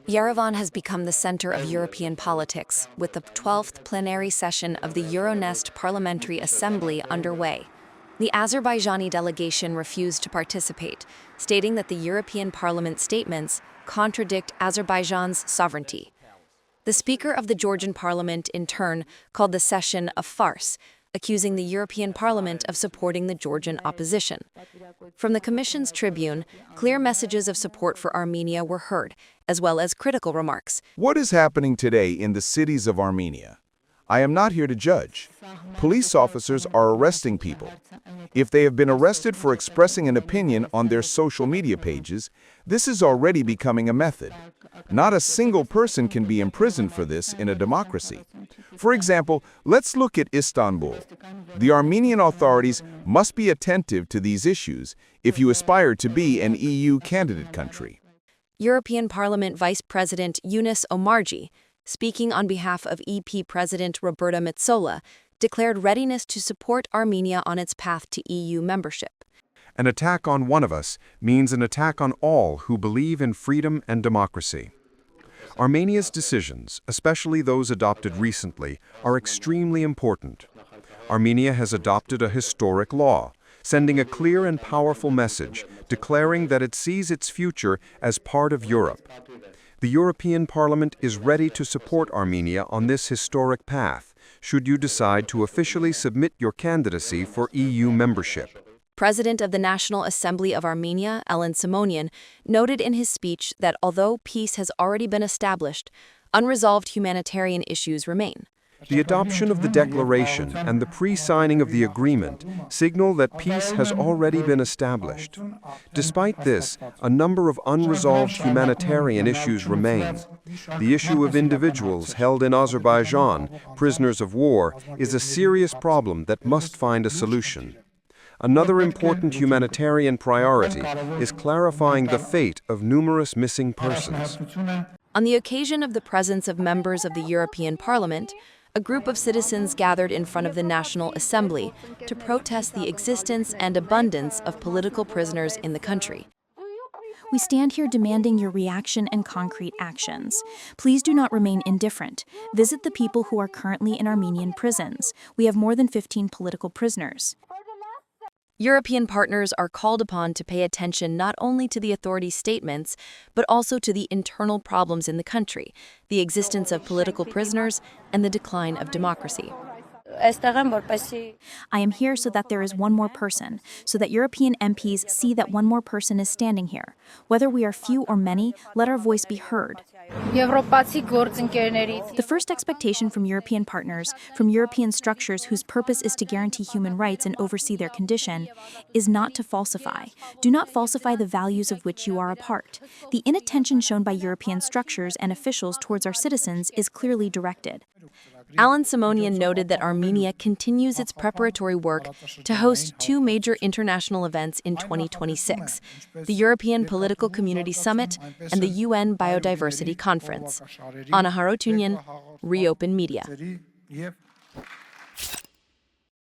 Yerevan has become the center of European politics, with the 12th plenary session of the Euronest Parliamentary Assembly underway. The Azerbaijani delegation refused to participate, stating that the European Parliament statements contradict Azerbaijan's sovereignty. The Speaker of the Georgian Parliament, in turn, called the session a farce, accusing the European Parliament of supporting the Georgian opposition. From the Commission's tribune, clear messages of support for Armenia were heard, as well as critical remarks. What is happening today in the cities of Armenia? I am not here to judge. Police officers are arresting people. If they have been arrested for expressing an opinion on their social media pages, this is already becoming a method. Not a single person can be imprisoned for this in a democracy. For example, let's look at Istanbul. The Armenian authorities must be attentive to these issues if you aspire to be an EU candidate country. European Parliament Vice President Yunus Omarjee, speaking on behalf of EP President Roberta Metsola, declared readiness to support Armenia on its path to EU membership. An attack on one of us means an attack on all who believe in freedom and democracy. Armenia's decisions, especially those adopted recently, are extremely important. Armenia has adopted a historic law, sending a clear and powerful message, declaring that it sees its future as part of Europe. The European Parliament is ready to support Armenia on this historic path, should you decide to officially submit your candidacy for EU membership. President of the National Assembly of Armenia, Alan Simonian, noted in his speech that although peace has already been established, unresolved humanitarian issues remain. The adoption of the declaration and the pre-signing of the agreement signal that peace has already been established. Despite this, a number of unresolved humanitarian issues remain. The issue of individuals held in Azerbaijan, prisoners of war, is a serious problem that must find a solution. Another important humanitarian priority is clarifying the fate of numerous missing persons. On the occasion of the presence of members of the European Parliament, a group of citizens gathered in front of the National Assembly to protest the existence and abundance of political prisoners in the country. We stand here demanding your reaction and concrete actions. Please do not remain indifferent. Visit the people who are currently in Armenian prisons. We have more than 15 political prisoners. European partners are called upon to pay attention not only to the authorities' statements, but also to the internal problems in the country, the existence of political prisoners, and the decline of democracy. I am here so that there is one more person, so that European MPs see that one more person is standing here. Whether we are few or many, let our voice be heard. The first expectation from European partners, from European structures whose purpose is to guarantee human rights and oversee their condition, is not to falsify. Do not falsify the values of which you are a part. The inattention shown by European structures and officials towards our citizens is clearly directed. Alan Simonian noted that Armenia continues its preparatory work to host two major international events in 2026, the European Political Community Summit and the UN Biodiversity Conference. Anna Harotunyan, ReOpen Media.